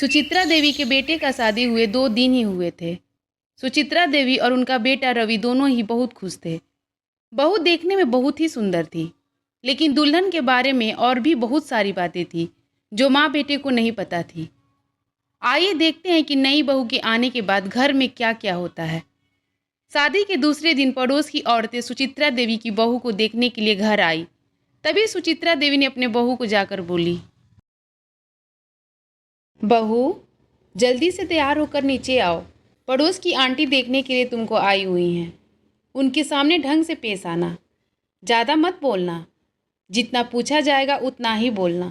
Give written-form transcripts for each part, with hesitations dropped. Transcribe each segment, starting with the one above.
सुचित्रा देवी के बेटे का शादी हुए 2 दिन ही हुए थे। सुचित्रा देवी और उनका बेटा रवि दोनों ही बहुत खुश थे। बहू देखने में बहुत ही सुंदर थी, लेकिन दुल्हन के बारे में और भी बहुत सारी बातें थी जो माँ बेटे को नहीं पता थी। आइए देखते हैं कि नई बहू के आने के बाद घर में क्या क्या होता है। शादी के दूसरे दिन पड़ोस की औरतें सुचित्रा देवी की बहू को देखने के लिए घर आई। तभी सुचित्रा देवी ने अपने बहू को जाकर बोली, बहू, जल्दी से तैयार होकर नीचे आओ। पड़ोस की आंटी देखने के लिए तुमको आई हुई हैं। उनके सामने ढंग से पेश आना, ज़्यादा मत बोलना, जितना पूछा जाएगा उतना ही बोलना।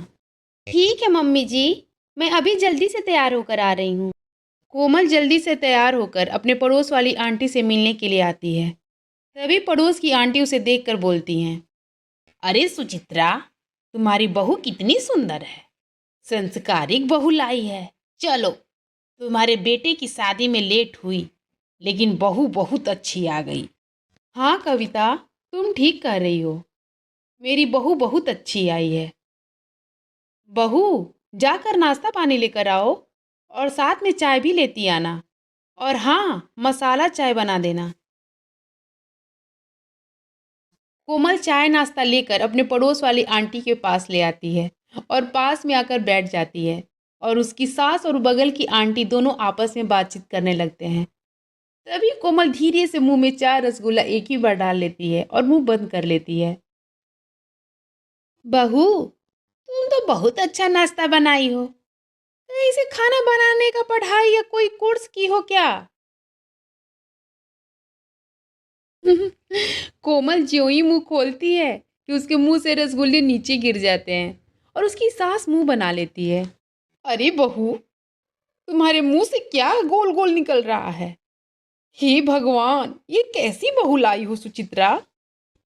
ठीक है मम्मी जी, मैं अभी जल्दी से तैयार होकर आ रही हूँ। कोमल जल्दी से तैयार होकर अपने पड़ोस वाली आंटी से मिलने के लिए आती है। तभी पड़ोस की आंटी उसे देखकर बोलती हैं, अरे सुचित्रा, तुम्हारी बहू कितनी सुंदर है, संस्कारिक बहू लाई है। चलो, तुम्हारे बेटे की शादी में लेट हुई, लेकिन बहू बहुत अच्छी आ गई। हाँ कविता, तुम ठीक कह रही हो, मेरी बहू बहुत अच्छी आई है। बहू, जाकर नाश्ता पानी लेकर आओ और साथ में चाय भी लेती आना। और हाँ, मसाला चाय बना देना। कोमल चाय नाश्ता लेकर अपने पड़ोस वाली आंटी के पास ले आती है और पास में आकर बैठ जाती है। और उसकी सास और बगल की आंटी दोनों आपस में बातचीत करने लगते हैं। तभी कोमल धीरे से मुंह में 4 रसगुल्ला एक ही बार डाल लेती है और मुंह बंद कर लेती है। बहू, तुम तो बहुत अच्छा नाश्ता बनाई हो। कहीं से खाना बनाने का पढ़ाई या कोई कोर्स की हो क्या? कोमल ज्यों ही मुंह खोलती है कि उसके मुंह से रसगुल्ले नीचे गिर जाते हैं और उसकी सास मुंह बना लेती है। अरे बहू, तुम्हारे मुंह से क्या गोल गोल निकल रहा है? हे भगवान, ये कैसी बहू लाई हो सुचित्रा?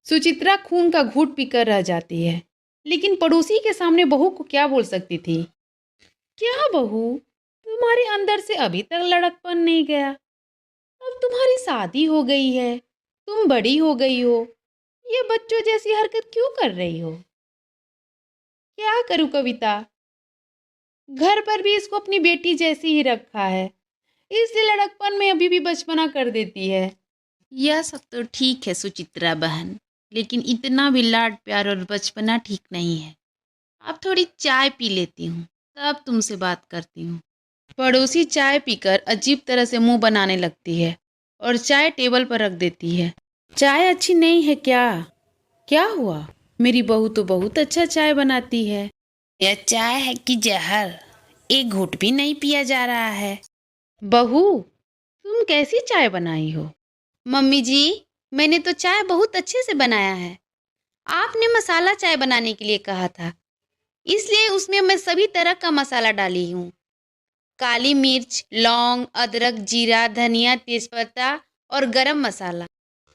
सुचित्रा खून का घूंट पीकर रह जाती है, लेकिन पड़ोसी के सामने बहू को क्या बोल सकती थी? क्या बहू, तुम्हारे अंदर से अभी तक लड़कपन नहीं गया? अब तुम्हारी शादी हो गई है, तुम बड़ी हो गई हो, ये बच्चों जैसी हरकत क्यों कर रही हो? क्या करूं कविता, घर पर भी इसको अपनी बेटी जैसी ही रखा है, इसलिए लड़कपन में अभी भी बचपना कर देती है। यह सब तो ठीक है सुचित्रा बहन, लेकिन इतना भी लाड प्यार और बचपना ठीक नहीं है। अब थोड़ी चाय पी लेती हूँ, तब तुमसे बात करती हूँ। पड़ोसी चाय पीकर अजीब तरह से मुंह बनाने लगती है और चाय टेबल पर रख देती है। चाय अच्छी नहीं है क्या? क्या हुआ? मेरी बहू तो बहुत अच्छा चाय बनाती है। यह चाय है कि जहर? एक घूंट भी नहीं पिया जा रहा है। बहू, तुम कैसी चाय बनाई हो? मम्मी जी, मैंने तो चाय बहुत अच्छे से बनाया है। आपने मसाला चाय बनाने के लिए कहा था, इसलिए उसमें मैं सभी तरह का मसाला डाली हूँ। काली मिर्च, लौंग, अदरक, जीरा, धनिया, तेजपत्ता और गरम मसाला।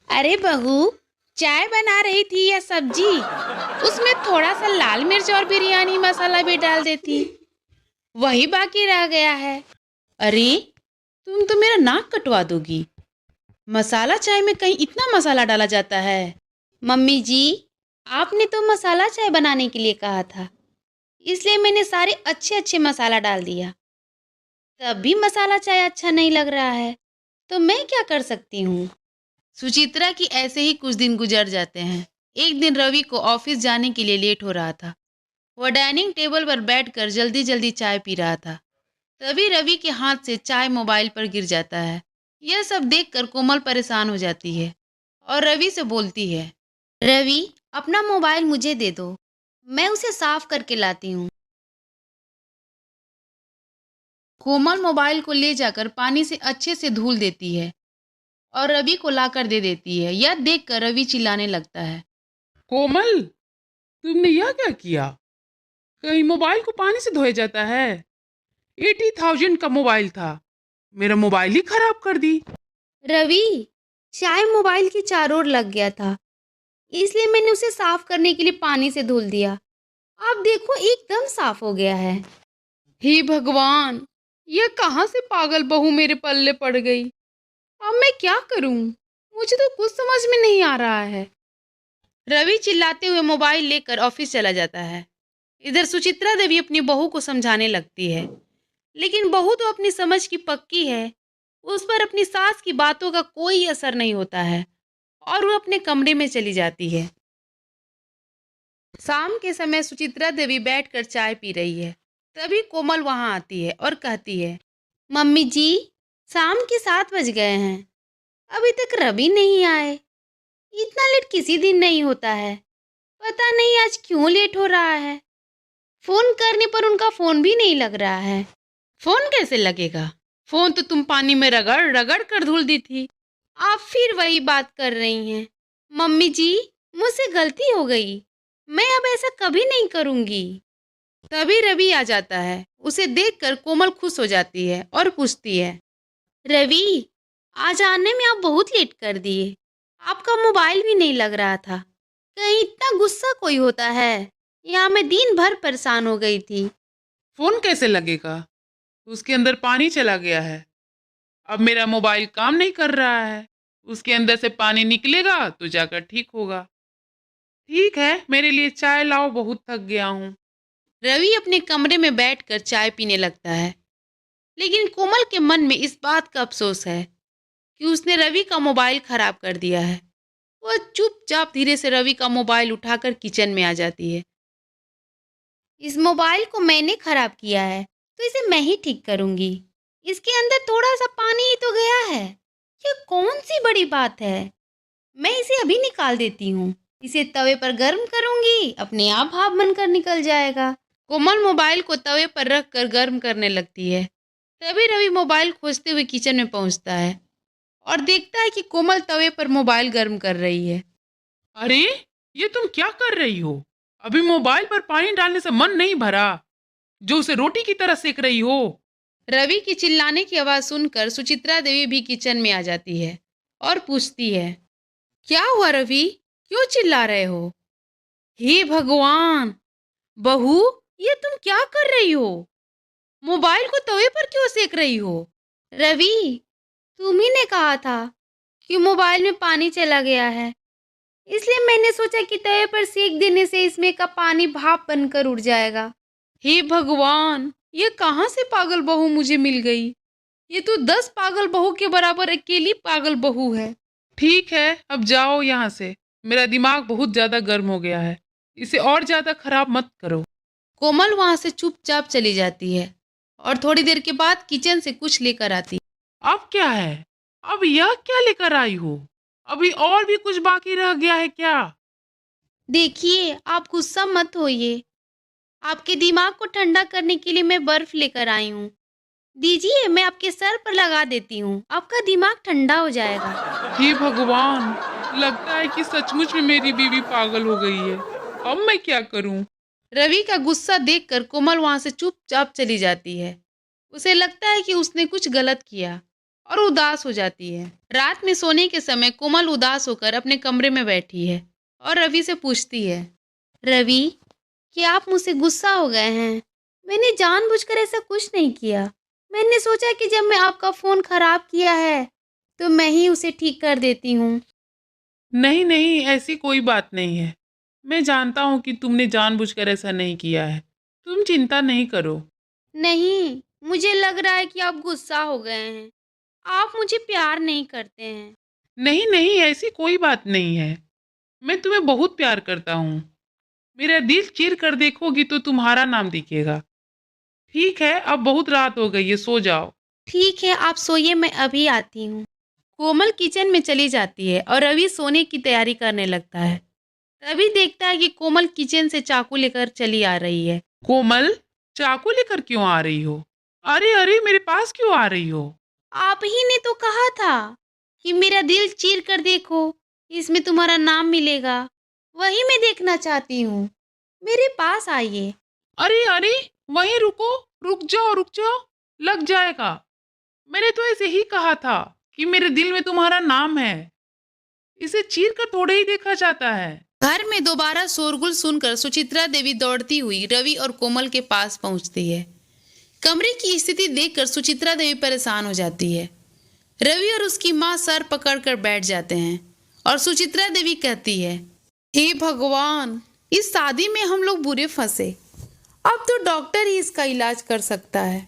अरे बहू, चाय बना रही थी या सब्जी? उसमें थोड़ा सा लाल मिर्च और बिरयानी मसाला भी डाल देती, वही बाकी रह गया है। अरे, तुम तो मेरा नाक कटवा दोगी। मसाला चाय में कहीं इतना मसाला डाला जाता है? मम्मी जी, आपने तो मसाला चाय बनाने के लिए कहा था, इसलिए मैंने सारे अच्छे अच्छे मसाला डाल दिया। तब भी मसाला चाय अच्छा नहीं लग रहा है, तो मैं क्या कर सकती हूँ? सुचित्रा की ऐसे ही कुछ दिन गुजर जाते हैं। एक दिन रवि को ऑफिस जाने के लिए लेट हो रहा था। वह डाइनिंग टेबल पर बैठकर जल्दी जल्दी चाय पी रहा था। तभी रवि के हाथ से चाय मोबाइल पर गिर जाता है। यह सब देखकर कोमल परेशान हो जाती है और रवि से बोलती है, रवि, अपना मोबाइल मुझे दे दो, मैं उसे साफ करके लाती हूँ। कोमल मोबाइल को ले जाकर पानी से अच्छे से धुल देती है और रवि को लाकर दे देती है। यह देखकर रवि चिल्लाने लगता है, कोमल, तुमने यह क्या किया? कहीं मोबाइल को पानी से धोया जाता है? 80,000 का मोबाइल था, मेरा मोबाइल ही खराब कर दी। रवि, चाय मोबाइल के चारों ओर लग गया था, इसलिए मैंने उसे साफ करने के लिए पानी से धुल दिया। अब देखो, एकदम साफ हो गया है। हे भगवान, यह कहाँ से पागल बहू मेरे पल्ले पड़ गई। अब मैं क्या करूं? मुझे तो कुछ समझ में नहीं आ रहा है। रवि चिल्लाते हुए मोबाइल लेकर ऑफिस चला जाता है। इधर सुचित्रा देवी अपनी बहू को समझाने लगती है, लेकिन बहू तो अपनी समझ की पक्की है। उस पर अपनी सास की बातों का कोई असर नहीं होता है और वो अपने कमरे में चली जाती है। शाम के समय सुचित्रा देवी बैठकर चाय पी रही है। तभी कोमल वहां आती है और कहती है, मम्मी जी, शाम के 7 बज गए हैं, अभी तक रवि नहीं आए। इतना लेट किसी दिन नहीं होता है, पता नहीं आज क्यों लेट हो रहा है। फोन करने पर उनका फोन भी नहीं लग रहा है। फोन कैसे लगेगा? फोन तो तुम पानी में रगड़ रगड़ कर धुल दी थी। आप फिर वही बात कर रही हैं। मम्मी जी, मुझसे गलती हो गई, मैं अब ऐसा कभी नहीं करूंगी। तभी रवि आ जाता है। उसे देखकर कोमल खुश हो जाती है और पूछती है, रवि, आज आने में आप बहुत लेट कर दिए। आपका मोबाइल भी नहीं लग रहा था। कहीं इतना गुस्सा कोई होता है? यहाँ मैं दिन भर परेशान हो गई थी। फोन कैसे लगेगा? उसके अंदर पानी चला गया है। अब मेरा मोबाइल काम नहीं कर रहा है। उसके अंदर से पानी निकलेगा तो जाकर ठीक होगा। ठीक है, मेरे लिए चाय लाओ, बहुत थक गया हूँ। रवि अपने कमरे में बैठकर चाय पीने लगता है। लेकिन कोमल के मन में इस बात का अफसोस है कि उसने रवि का मोबाइल खराब कर दिया है। वह चुपचाप धीरे से रवि का मोबाइल उठाकर किचन में आ जाती है। इस मोबाइल को मैंने खराब किया है, तो इसे मैं ही ठीक करूंगी। इसके अंदर थोड़ा सा पानी ही तो गया है, ये कौन सी बड़ी बात है। मैं इसे अभी निकाल देती हूँ। इसे तवे पर गर्म करूंगी, अपने आप भाप बनकर निकल जाएगा। कोमल मोबाइल को तवे पर रखकर गर्म करने लगती है। तभी रवि मोबाइल खोजते हुए किचन में पहुंचता है और देखता है कि कोमल तवे पर मोबाइल गर्म कर रही है। अरे, ये तुम क्या कर रही हो? अभी मोबाइल पर पानी डालने से मन नहीं भरा जो उसे रोटी की तरह सेक रही हो। रवि की चिल्लाने की आवाज़ सुनकर सुचित्रा देवी भी किचन में आ जाती है और पूछती है, क्या हुआ रवि, क्यों चिल्ला रहे हो? हे भगवान, बहू, ये तुम क्या कर रही हो? मोबाइल को तवे पर क्यों सेक रही हो? रवि, तुम ही ने कहा था कि मोबाइल में पानी चला गया है, इसलिए मैंने सोचा कि तवे पर सेक देने से इसमें का पानी भाप बनकर उड़ जाएगा। हे भगवान, ये कहाँ से पागल बहू मुझे मिल गई? ये तो 10 पागल बहू के बराबर अकेली पागल बहू है। ठीक है, अब जाओ यहाँ से। मेरा दिमाग बहुत ज्यादा गर्म हो गया है। इसे और ज्यादा खराब मत करो। कोमल वहां से चुपचाप चली जाती है और थोड़ी देर के बाद किचन से कुछ लेकर आती है। अब क्या है? अब यह क्या लेकर आई हो? अभी और भी कुछ बाकी रह गया है क्या? देखिए, आप गुस्सा मत होइए। आपके दिमाग को ठंडा करने के लिए मैं बर्फ लेकर आई हूँ। दीजिए, मैं आपके सर पर लगा देती हूँ, आपका दिमाग ठंडा हो जाएगा। हे भगवान, लगता है कि सचमुच में मेरी बीवी पागल हो गई है। अब मैं क्या करूं? रवि का गुस्सा देखकर कोमल वहां से चुपचाप चली जाती है। उसे लगता है कि उसने कुछ गलत किया और उदास हो जाती है। रात में सोने के समय कोमल उदास होकर अपने कमरे में बैठी है और रवि से पूछती है, रवि, क्या आप मुझसे गुस्सा हो गए हैं? मैंने जानबूझकर ऐसा कुछ नहीं किया। मैंने सोचा कि जब मैं आपका फ़ोन खराब किया है, तो मैं ही उसे ठीक कर देती हूँ। नहीं नहीं, ऐसी कोई बात नहीं है। मैं जानता हूँ कि तुमने जानबूझकर ऐसा नहीं किया है। तुम चिंता नहीं करो। नहीं, मुझे लग रहा है कि आप गुस्सा हो गए हैं। आप मुझे प्यार नहीं करते हैं। नहीं नहीं, ऐसी कोई बात नहीं है। मैं तुम्हें बहुत प्यार करता हूँ। मेरा दिल चीर कर देखोगी तो तुम्हारा नाम दिखेगा। ठीक है, अब बहुत रात हो गई है, सो जाओ। ठीक है, आप सोइए, मैं अभी आती हूँ। कोमल किचन में चली जाती है और रवि सोने की तैयारी करने लगता है। तभी देखता है कि कोमल किचन से चाकू लेकर चली आ रही है। कोमल, चाकू लेकर क्यों आ रही हो? अरे अरे, मेरे पास क्यों आ रही हो? आप ही ने तो कहा था कि मेरा दिल चीर कर देखो, इसमें तुम्हारा नाम मिलेगा। वही मैं देखना चाहती हूँ। मेरे पास आइए। अरे अरे, वहीं रुको। रुक जाओ रुक जाओ, लग जाएगा। मैंने तो ऐसे ही कहा था कि मेरे दिल में तुम्हारा नाम है। इसे चीर कर थोड़े ही देखा जाता है। घर में दोबारा शोरगुल सुनकर सुचित्रा देवी दौड़ती हुई रवि और कोमल के पास पहुंचती है। कमरे की स्थिति देखकर सुचित्रा देवी परेशान हो जाती है। रवि और उसकी माँ सर पकड़कर बैठ जाते हैं और सुचित्रा देवी कहती है, हे भगवान, इस शादी में हम लोग बुरे फंसे। अब तो डॉक्टर ही इसका इलाज कर सकता है।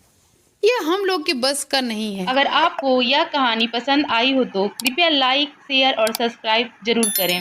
यह हम लोग के बस का नहीं है। अगर आपको यह कहानी पसंद आई हो तो कृपया लाइक, शेयर और सब्सक्राइब जरूर करें।